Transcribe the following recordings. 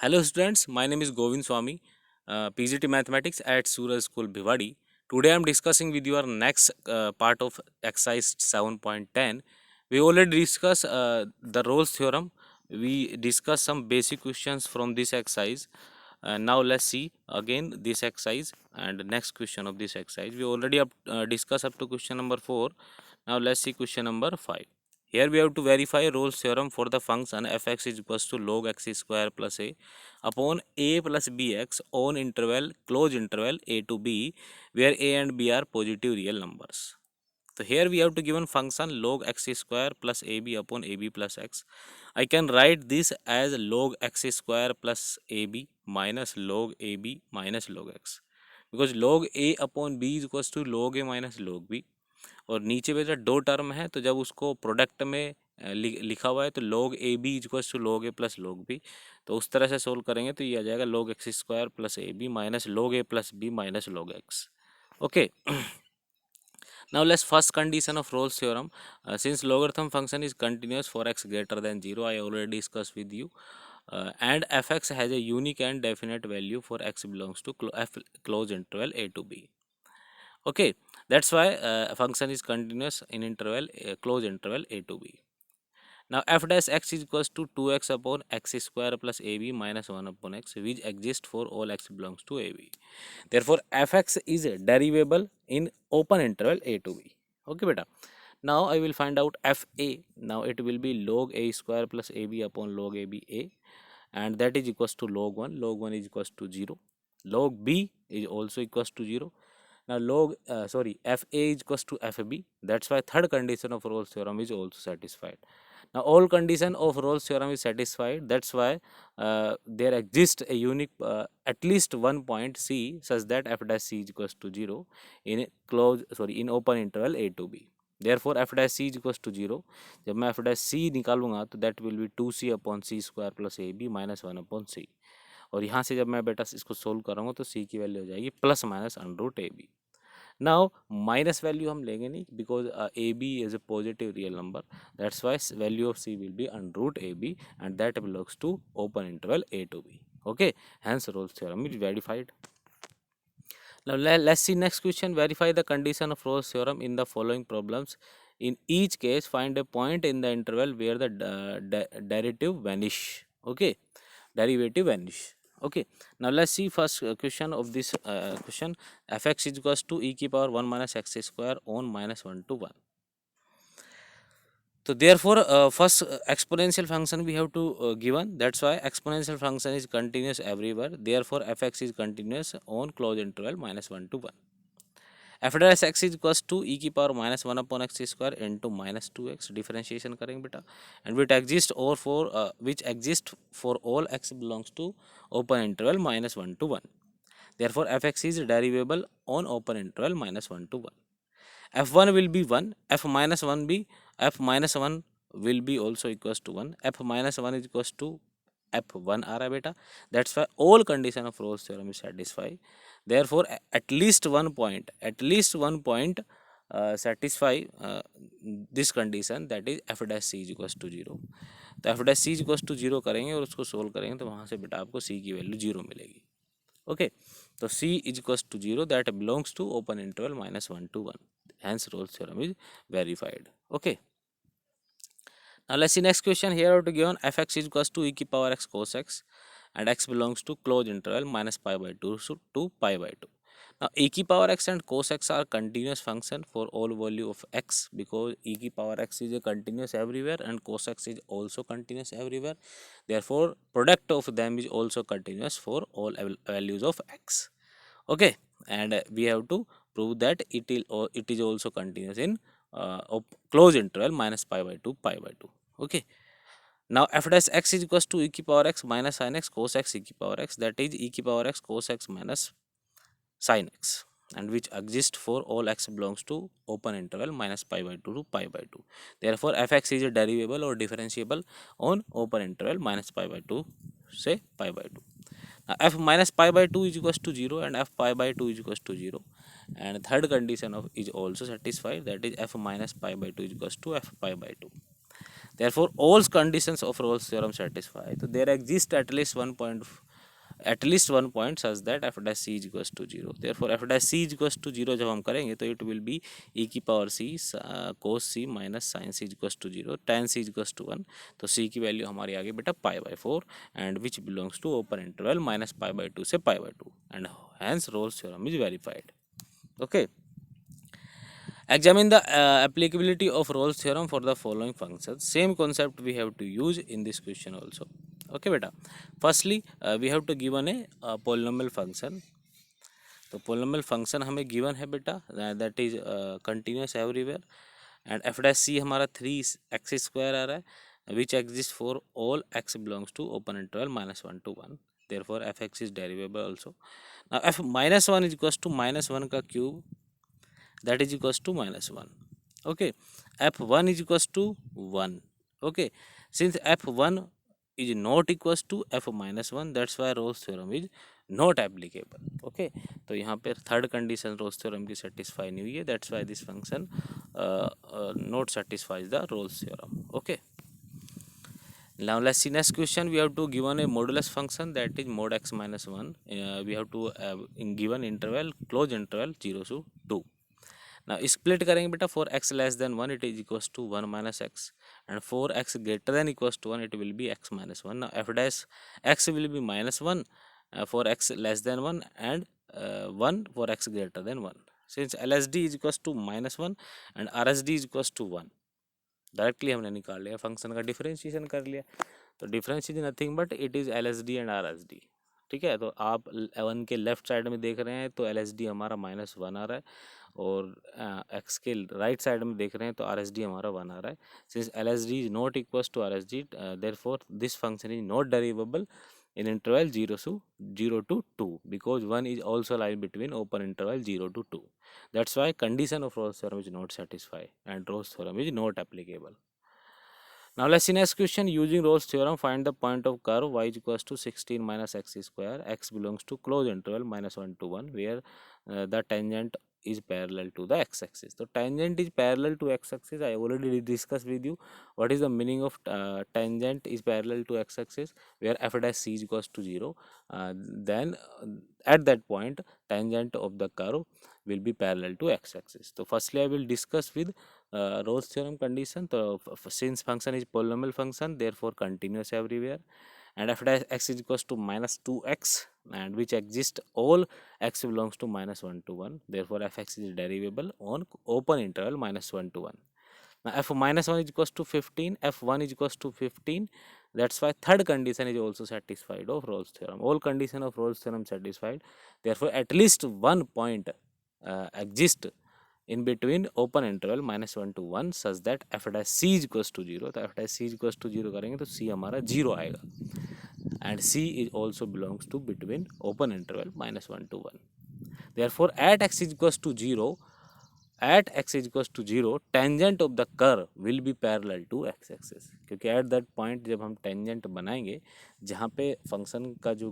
Hello students, my name is Govind Swami, PGT Mathematics at Suraj School Bhiwadi. Today I am discussing with you our next part of exercise 7.10. We already discussed the Rolle's theorem. We discussed some basic questions from this exercise. Now let's see again this exercise and the next question of this exercise. We already discussed up to question number 4. Now let's see question number 5. Here we have to verify Rolle's theorem for the function fx is equals to log x square plus a upon a plus bx on interval close interval a to b, where a and b are positive real numbers. So here we have to given function log x square plus ab upon ab plus x. I can write this as log x square plus ab minus log ab minus log x, because log a upon b is equals to log a minus log b, और नीचे में जब दो term है तो जब उसको product में लिखा हुआ है तो log A B equals to log A plus log B, तो उस तरह से सोल्व करेंगे तो ये आ जाएगा log X square plus A B minus log A plus B minus log X. Okay. Now let's first condition of Rolle's theorem. Since logarithm function is continuous for x greater than 0, I already discussed with you, and fx has a unique and definite value for x belongs to close interval a to b. Okay, that's why function is continuous in interval close interval a to b. Now f dash x is equals to 2x upon x square plus ab minus 1 upon x, which exists for all x belongs to ab. Therefore fx is derivable in open interval a to b. Okay beta. Now I will find out fa. Now it will be log a square plus ab upon log ab a, and that is equals to log 1. Log 1 is equals to 0. Log b is also equals to 0. Now fa is equals to fb. That's why third condition of Rolle's theorem is also satisfied. Now all condition of Rolle's theorem is satisfied. That's why there exists a unique at least one point c such that f dash c is equals to 0 in in open interval a to b. Therefore f dash c is equals to 0. जब मैं f dash c निकालूंगा तो that will be 2c upon c square plus ab minus 1 upon c. और यहाँ से जब मैं बेटा इसको सोल्व करूँगा तो c की वैल्यू हो जाएगी plus minus under root A B. Now minus value हम लेंगे नहीं, because A B is a positive real number. That's why value of c will be under root A B, and that belongs to open interval a to b. Okay, hence Rolle's theorem is verified. Now let's see next question. Verify the condition of Rolle's theorem in the following problems. In each case, find a point in the interval where the derivative vanish. Okay, derivative vanish. Okay, now let's see first question of this question. Fx is equals to e की power 1 minus x square on minus 1 to 1. So therefore first exponential function we have to given. That's why exponential function is continuous everywhere. Therefore fx is continuous on closed interval minus 1 to 1. f dash x is equals to e की power minus 1 upon x square into minus 2x. Differentiation करेंगे बेटा, and which exist for all x belongs to open interval minus 1 to 1. Therefore fx is derivable on open interval minus 1 to 1. f1 will be 1, f minus 1 be f minus 1 will be also equals to 1. F minus 1 is equals to f1 आ रहा है बेटा. That's why all condition of Rolle's theorem is satisfied. Therefore at least one point satisfy this condition, that is f dash c is equals to 0. तो f dash c is equals to 0 करेंगे और उसको solve करेंगे तो वहाँ से बेटा आपको c की वैल्यू 0 मिलेगी. Okay, so c is equals to 0, that belongs to open interval minus 1 to 1. Hence Rolle's theorem is verified. Okay, now let's see next question. Here are to given fx is equals to e की power x cos x, and x belongs to closed interval minus pi by 2 to pi by 2. Now e की power x and cos x are continuous function for all value of x, because e की power x is a continuous everywhere and cos x is also continuous everywhere. Therefore product of them is also continuous for all values of x. Okay, and we have to prove that it is also continuous in closed interval minus pi by 2 pi by 2. Okay, now f dash x is equals to e की power x minus sin x cos x e की power x, that is e की power x cos x minus sin x, and which exists for all x belongs to open interval minus pi by 2 to pi by 2. Therefore fx is a derivable or differentiable on open interval minus pi by 2 say pi by 2. Now f minus pi by 2 is equals to 0 and f pi by 2 is equals to 0, and third condition of is also satisfied, that is f minus pi by 2 is equals to f pi by 2. Therefore, all conditions of Rolle's theorem satisfy. So there exists at least one point such that f dash c is equals to 0. Therefore, f dash c is equals to 0 जब हम करेंगे तो it will be e की power c cos c minus sin c is equals to 0, tan c is equals to 1. तो c की value हमारी आ गई बेटा pi by 4 and which belongs to open interval minus pi by 2 से pi by 2 and hence Rolle's theorem is verified. Okay. Examine the applicability of Rolle's theorem for the following functions. Same concept we have to use in this question also. Okay beta. Firstly, we have to given a polynomial function. तो polynomial function हमें given है बेटा, that is continuous everywhere, and f dash c हमारा 3x square आ रहा है which exists for all x belongs to open interval -1 to 1. Therefore fx is derivable also. Now f minus 1 is equals to minus 1 का cube, that is equals to minus 1. Okay, f1 is equals to 1. Okay, since f1 is not equals to f minus 1, that's why Rolle's theorem is not applicable. Okay, तो यहाँ पे third condition Rolle's theorem की satisfy नहीं हुई है, that's why this function not satisfies the Rolle's theorem. Okay, now let's see next question. We have to given a modulus function, that is mod x minus 1. We have to in given interval, closed interval 0 to 2. Now split करेंगे बेटा, for x less than 1 it is equals to 1 minus x, and for x greater than equals to 1 it will be x minus 1. Now f dash x will be minus 1 for x less than 1 and 1 for x greater than 1. Since LSD is equals to minus 1 and RSD is equals to 1, directly हमने निकाल लिया, function का differentiation कर लिया. तो difference is nothing but it is LSD and RSD. ठीक है, तो आप 1 के लेफ्ट साइड में देख रहे हैं तो LSD हमारा -1 आ रहा है, और x के राइट साइड में देख रहे हैं तो RSD हमारा 1 आ रहा है. Since LSD is not equals to RSD, therefore this function is not derivable in interval 0 to 2 because 1 is also lie between open interval 0 to 2. That's why condition of Rolle's theorem is not satisfied and Rolle's theorem is not applicable. Now let's see next question. Using Rolle's theorem, find the point of curve y is equals to 16 minus x square. X belongs to closed interval -1 to 1 where the tangent is parallel to the x-axis. So tangent is parallel to x-axis. I already discussed with you what is the meaning of tangent is parallel to x-axis, where f dash c is equals to 0. Then at that point tangent of the curve will be parallel to x-axis. So firstly I will discuss with Rolle's theorem condition. So since function is polynomial function, therefore continuous everywhere, and f dash x is equals to minus 2x, and which exists all x belongs to -1 to 1. Therefore fx is derivable on open interval -1 to 1. Now f minus 1 is equals to 15, f1 is equals to 15. That's why third condition is also satisfied of Rolle's theorem. All condition of Rolle's theorem satisfied. Therefore at least one point exist in between open interval -1 to 1 such that f dash c is equals to 0. तो f dash c is equals to 0 करेंगे तो c हमारा 0 आएगा, and c is also belongs to between open interval -1 to 1. Therefore at x is equals to 0, tangent of the curve will be parallel to x axis, क्योंकि at that point जब हम tangent बनाएंगे, जहाँ पे function का जो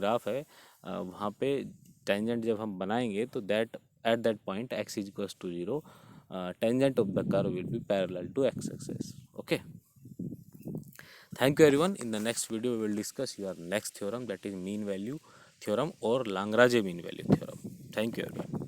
graph है वहाँ पे tangent जब हम बनाएंगे तो at that point x is equals to 0, tangent of the curve will be parallel to x axis. Okay, thank you everyone. In the next video we will discuss your next theorem, that is mean value theorem or Lagrange mean value theorem. Thank you everyone.